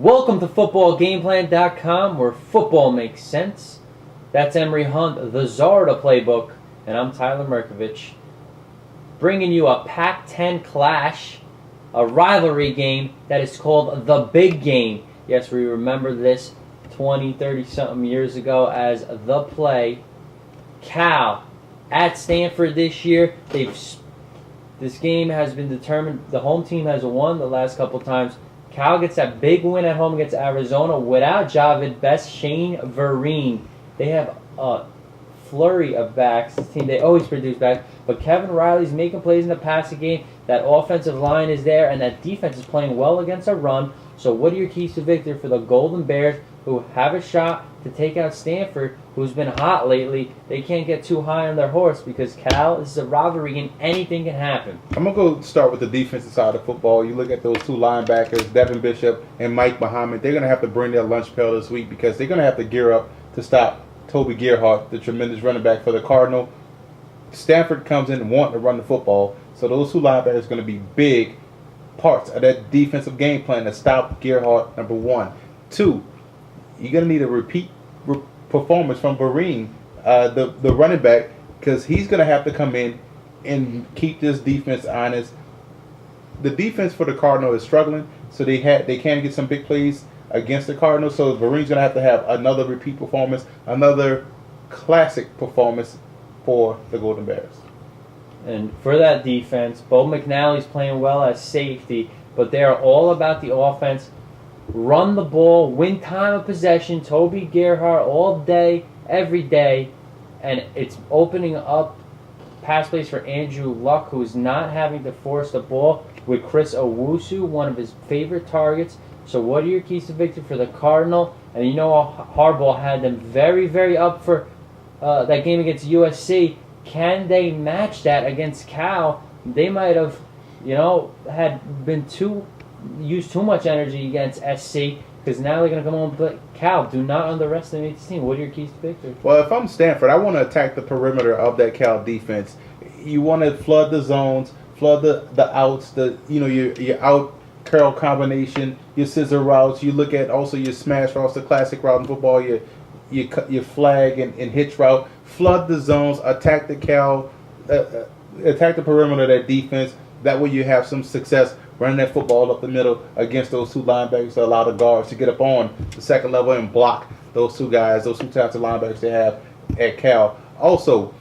Welcome to footballgameplan.com, where football makes sense. That's Emery Hunt, the Zarda playbook, and I'm Tyler Merkovich, bringing you a Pac-10 clash, a rivalry game that is called the Big Game. Yes, we remember this 20, 30-something years ago as the play. Cal at Stanford this year. This game has been determined. The home team has won the last couple times. Cal gets that big win at home against Arizona without Javid Best, Shane Vereen. They have a flurry of backs. This team, they always produce backs. But Kevin Riley's making plays in the passing game. That offensive line is there, and that defense is playing well against a run. So what are your keys to victory for the Golden Bears, who have a shot to take out Stanford, who's been hot lately? They can't get too high on their horse because Cal, this is a rivalry game. Anything can happen. I'm going to go start with the defensive side of football. You look at those two linebackers, Devin Bishop and Mike Muhammad. They're going to have to bring their lunch pail this week because they're going to have to gear up to stop Toby Gerhardt, the tremendous running back for the Cardinal. Stanford comes in wanting to run the football, so those two linebackers are going to be big parts of that defensive game plan to stop Gerhardt, number one. Two, you're going to need a repeat performance from Vereen, the running back, because he's going to have to come in and keep this defense honest. The defense for the Cardinals is struggling, so they can get some big plays against the Cardinals. So Vereen's going to have another repeat performance, another classic performance for the Golden Bears. And for that defense, Bo McNally's playing well as safety, but they are all about the offense. Run the ball, win time of possession, Toby Gerhardt all day, every day, and it's opening up pass plays for Andrew Luck, who's not having to force the ball with Chris Owusu, one of his favorite targets. So what are your keys to victory for the Cardinal? And you know Harbaugh had them very, very up for that game against USC. Can they match that against Cal? They might have, had been used too much energy against SC, because now they're going to come home and play Cal. Do not underestimate this team. What are your keys to victory? Well, if I'm Stanford, I want to attack the perimeter of that Cal defense. You want to flood the zones, flood the outs, your out curl combination, your scissor routes. You look at also your smash routes, the classic route in football, your flag and hitch route. Flood the zones, attack the Cal, attack the perimeter of that defense. That way you have some success running that football up the middle against those two linebackers to allow the guards to get up on the second level and block those two guys, those two talented linebackers they have at Cal. Also,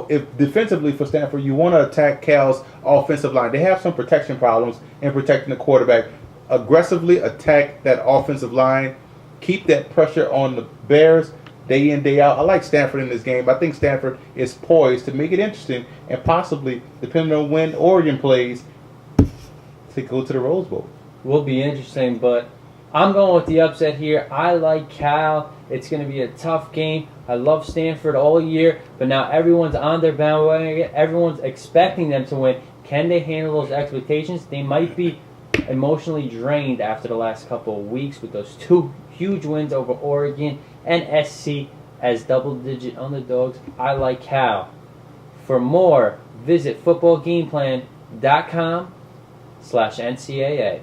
if defensively for Stanford, you want to attack Cal's offensive line. They have some protection problems in protecting the quarterback. Aggressively attack that offensive line. Keep that pressure on the Bears day in, day out. I like Stanford in this game. I think Stanford is poised to make it interesting and possibly, depending on when Oregon plays, to go to the Rose Bowl. Will be interesting, but I'm going with the upset here. I like Cal. It's going to be a tough game. I love Stanford all year, but now everyone's on their bandwagon. Everyone's expecting them to win. Can they handle those expectations? They might be emotionally drained after the last couple of weeks with those two huge wins over Oregon and SC as double-digit underdogs. I like Cal. For more, visit footballgameplan.com/NCAA.